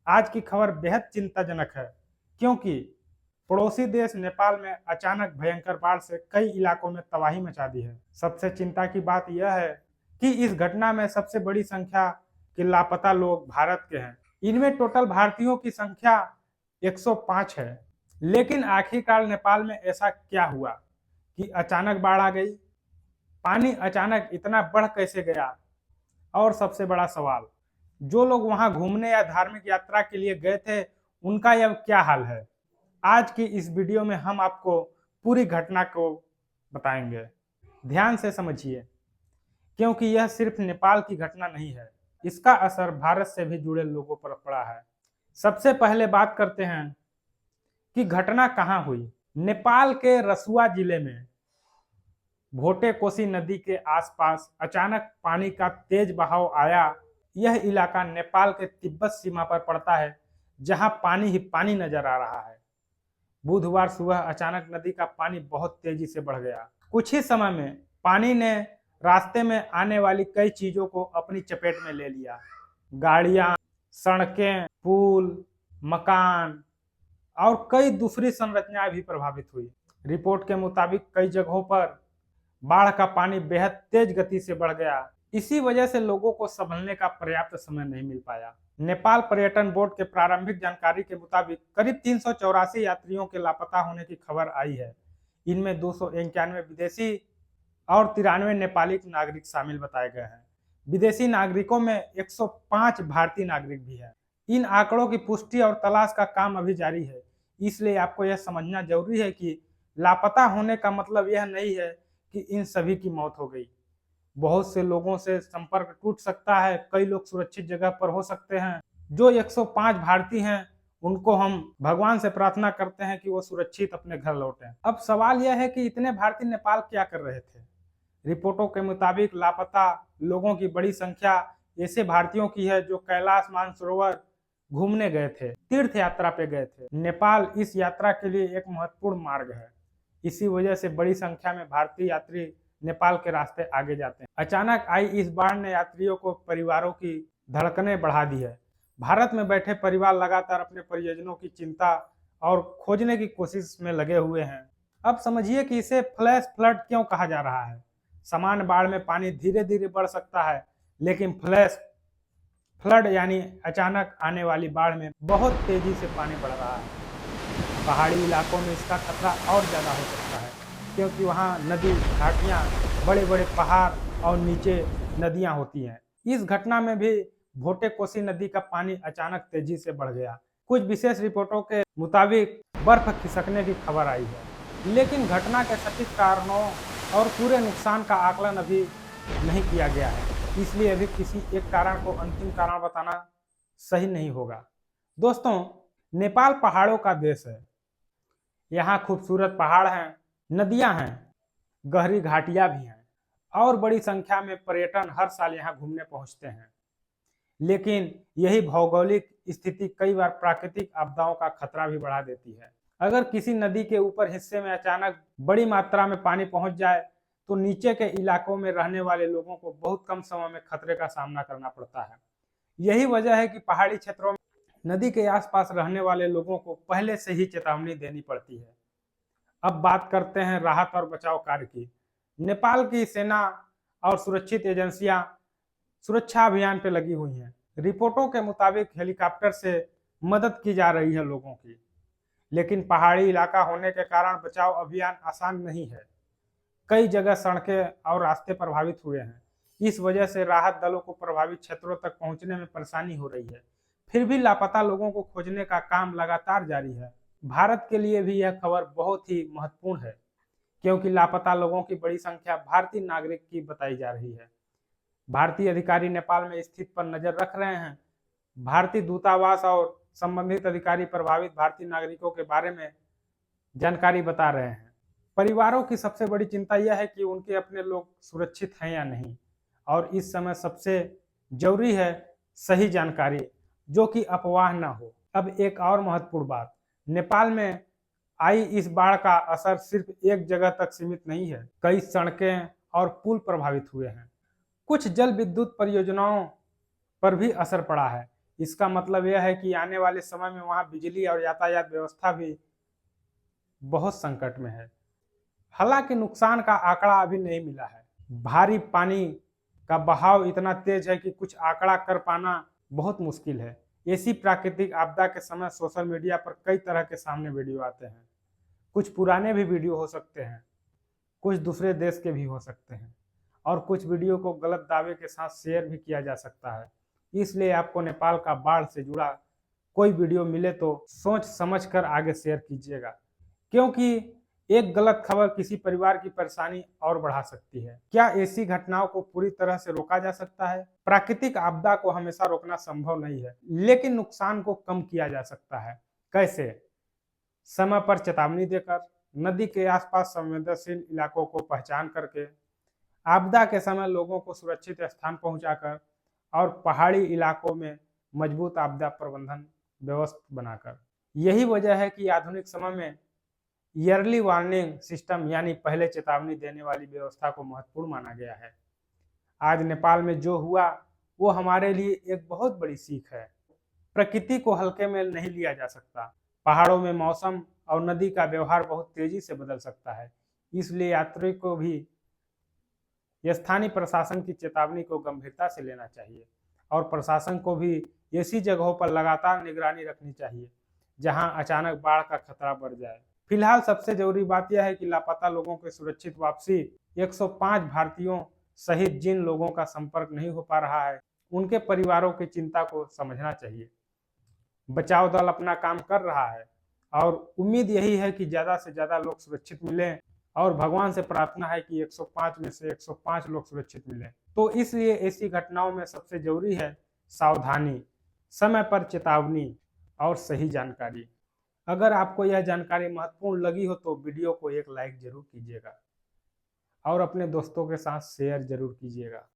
आज की खबर बेहद चिंताजनक है क्योंकि पड़ोसी देश नेपाल में अचानक भयंकर बाढ़ से कई इलाकों में तबाही मचा दी है। सबसे चिंता की बात यह है कि इस घटना में सबसे बड़ी संख्या के लापता लोग भारत के हैं। इनमें टोटल भारतीयों की संख्या 105 है। लेकिन आखिरकार नेपाल में ऐसा क्या हुआ कि अचानक बाढ़ आ गई? पानी अचानक इतना बढ़ कैसे गया? और सबसे बड़ा सवाल, जो लोग वहां घूमने या धार्मिक यात्रा के लिए गए थे उनका यह क्या हाल है? आज की इस वीडियो में हम आपको पूरी घटना को बताएंगे। ध्यान से समझिए क्योंकि यह सिर्फ नेपाल की घटना नहीं है, इसका असर भारत से भी जुड़े लोगों पर पड़ा है। सबसे पहले बात करते हैं कि घटना कहां हुई। नेपाल के रसुआ जिले में भोटे कोसी नदी के आसपास अचानक पानी का तेज बहाव आया। यह इलाका नेपाल के तिब्बत सीमा पर पड़ता है, जहां पानी ही पानी नजर आ रहा है। बुधवार सुबह अचानक नदी का पानी बहुत तेजी से बढ़ गया। कुछ ही समय में पानी ने रास्ते में आने वाली कई चीजों को अपनी चपेट में ले लिया। गाड़ियां, सड़कें, पुल, मकान और कई दूसरी संरचनाएं भी प्रभावित हुई। रिपोर्ट के मुताबिक कई जगहों पर बाढ़ का पानी बेहद तेज गति से बढ़ गया। इसी वजह से लोगों को संभलने का पर्याप्त समय नहीं मिल पाया। नेपाल पर्यटन बोर्ड के प्रारंभिक जानकारी के मुताबिक करीब 384 यात्रियों के लापता होने की खबर आई है। इनमें 291 विदेशी और 93 नेपाली नागरिक शामिल बताए गए हैं। विदेशी नागरिकों में 105 भारतीय नागरिक भी हैं। इन आंकड़ों की पुष्टि और तलाश का काम अभी जारी है, इसलिए आपको यह समझना जरूरी है कि लापता होने का मतलब यह नहीं है कि इन सभी की मौत हो गई। बहुत से लोगों से संपर्क टूट सकता है, कई लोग सुरक्षित जगह पर हो सकते हैं। जो 105 भारतीय हैं उनको हम भगवान से प्रार्थना करते हैं कि वो सुरक्षित अपने घर लौटें। अब सवाल यह है कि इतने भारतीय नेपाल क्या कर रहे थे? रिपोर्टों के मुताबिक लापता लोगों की बड़ी संख्या ऐसे भारतीयों की है जो कैलाश मानसरोवर घूमने गए थे, तीर्थ यात्रा पे गए थे। नेपाल इस यात्रा के लिए एक महत्वपूर्ण मार्ग है, इसी वजह से बड़ी संख्या में भारतीय यात्री नेपाल के रास्ते आगे जाते हैं। अचानक आई इस बाढ़ ने यात्रियों को परिवारों की धड़कनें बढ़ा दी है। भारत में बैठे परिवार लगातार अपने परिजनों की चिंता और खोजने की कोशिश में लगे हुए हैं। अब समझिए कि इसे फ्लैश फ्लड क्यों कहा जा रहा है। सामान्य बाढ़ में पानी धीरे धीरे बढ़ सकता है, लेकिन फ्लैश फ्लड यानी अचानक आने वाली बाढ़ में बहुत तेजी से पानी बढ़ रहा है। पहाड़ी इलाकों में इसका खतरा और ज़्यादा हो सकता है क्योंकि वहाँ नदी, घाटियाँ, बड़े बड़े पहाड़ और नीचे नदियाँ होती हैं। इस घटना में भी भोटे कोसी नदी का पानी अचानक तेजी से बढ़ गया। कुछ विशेष रिपोर्टों के मुताबिक बर्फ खिसकने की खबर आई है, लेकिन घटना के सटीक कारणों और पूरे नुकसान का आकलन अभी नहीं किया गया है, इसलिए अभी किसी एक कारण को अंतिम कारण बताना सही नहीं होगा। दोस्तों, नेपाल पहाड़ों का देश है। यहाँ खूबसूरत पहाड़ हैं, नदियां हैं, गहरी घाटियां भी हैं और बड़ी संख्या में पर्यटन हर साल यहाँ घूमने पहुंचते हैं। लेकिन यही भौगोलिक स्थिति कई बार प्राकृतिक आपदाओं का खतरा भी बढ़ा देती है। अगर किसी नदी के ऊपर हिस्से में अचानक बड़ी मात्रा में पानी पहुंच जाए तो नीचे के इलाकों में रहने वाले लोगों को बहुत कम समय में खतरे का सामना करना पड़ता है। यही वजह है कि पहाड़ी क्षेत्रों में नदी के आसपास रहने वाले लोगों को पहले से ही चेतावनी देनी पड़ती है। अब बात करते हैं राहत और बचाव कार्य की। नेपाल की सेना और सुरक्षित एजेंसियां सुरक्षा अभियान पे लगी हुई हैं। रिपोर्टों के मुताबिक हेलीकॉप्टर से मदद की जा रही है लोगों की, लेकिन पहाड़ी इलाका होने के कारण बचाव अभियान आसान नहीं है। कई जगह सड़कें और रास्ते प्रभावित हुए हैं, इस वजह से राहत दलों को प्रभावित क्षेत्रों तक पहुंचने में परेशानी हो रही है। फिर भी लापता लोगों को खोजने का काम लगातार जारी है। भारत के लिए भी यह खबर बहुत ही महत्वपूर्ण है क्योंकि लापता लोगों की बड़ी संख्या भारतीय नागरिक की बताई जा रही है। भारतीय अधिकारी नेपाल में स्थिति पर नजर रख रहे हैं। भारतीय दूतावास और संबंधित अधिकारी प्रभावित भारतीय नागरिकों के बारे में जानकारी बता रहे हैं। परिवारों की सबसे बड़ी चिंता यह है कि उनके अपने लोग सुरक्षित हैं या नहीं, और इस समय सबसे जरूरी है सही जानकारी, जो कि अफवाह न हो। अब एक और महत्वपूर्ण बात, नेपाल में आई इस बाढ़ का असर सिर्फ एक जगह तक सीमित नहीं है। कई सड़कें और पुल प्रभावित हुए हैं। कुछ जल विद्युत परियोजनाओं पर भी असर पड़ा है इसका मतलब यह है कि आने वाले समय में वहां बिजली और यातायात व्यवस्था भी बहुत संकट में है। हालांकि नुकसान का आंकड़ा अभी नहीं मिला है। भारी पानी का बहाव इतना तेज है कि कुछ आंकड़ा कर पाना बहुत मुश्किल है। ऐसी प्राकृतिक आपदा के समय सोशल मीडिया पर कई तरह के सामने वीडियो आते हैं। कुछ पुराने भी वीडियो हो सकते हैं, कुछ दूसरे देश के भी हो सकते हैं, और कुछ वीडियो को गलत दावे के साथ शेयर भी किया जा सकता है। इसलिए आपको नेपाल का बाढ़ से जुड़ा कोई वीडियो मिले तो सोच समझ कर आगे शेयर कीजिएगा, क्योंकि एक गलत खबर किसी परिवार की परेशानी और बढ़ा सकती है। क्या ऐसी घटनाओं को पूरी तरह से रोका जा सकता है? प्राकृतिक आपदा को हमेशा रोकना संभव नहीं है, लेकिन नुकसान को कम किया जा सकता है। कैसे? समय पर चेतावनी देकर, नदी के आसपास संवेदनशील इलाकों को पहचान करके, आपदा के समय लोगों को सुरक्षित स्थान पहुंचाकर, और पहाड़ी इलाकों में मजबूत आपदा प्रबंधन व्यवस्था बनाकर। यही वजह है कि आधुनिक समय में ईयरली वार्निंग सिस्टम यानी पहले चेतावनी देने वाली व्यवस्था को महत्वपूर्ण माना गया है। आज नेपाल में जो हुआ वो हमारे लिए एक बहुत बड़ी सीख है। प्रकृति को हल्के में नहीं लिया जा सकता। पहाड़ों में मौसम और नदी का व्यवहार बहुत तेजी से बदल सकता है, इसलिए यात्री को भी स्थानीय प्रशासन की चेतावनी को गंभीरता से लेना चाहिए, और प्रशासन को भी ऐसी जगहों पर लगातार निगरानी रखनी चाहिए जहां अचानक बाढ़ का खतरा बढ़ जाए। फिलहाल सबसे जरूरी बात यह है कि लापता लोगों की सुरक्षित वापसी, 105 भारतीयों सहित जिन लोगों का संपर्क नहीं हो पा रहा है उनके परिवारों की चिंता को समझना चाहिए। बचाव दल अपना काम कर रहा है और उम्मीद यही है कि ज्यादा से ज्यादा लोग सुरक्षित मिलें, और भगवान से प्रार्थना है कि 105 में से 105 लोग सुरक्षित मिलें। तो इसलिए ऐसी घटनाओं में सबसे जरूरी है सावधानी, समय पर चेतावनी और सही जानकारी। अगर आपको यह जानकारी महत्वपूर्ण लगी हो तो वीडियो को एक लाइक जरूर कीजिएगा और अपने दोस्तों के साथ शेयर जरूर कीजिएगा।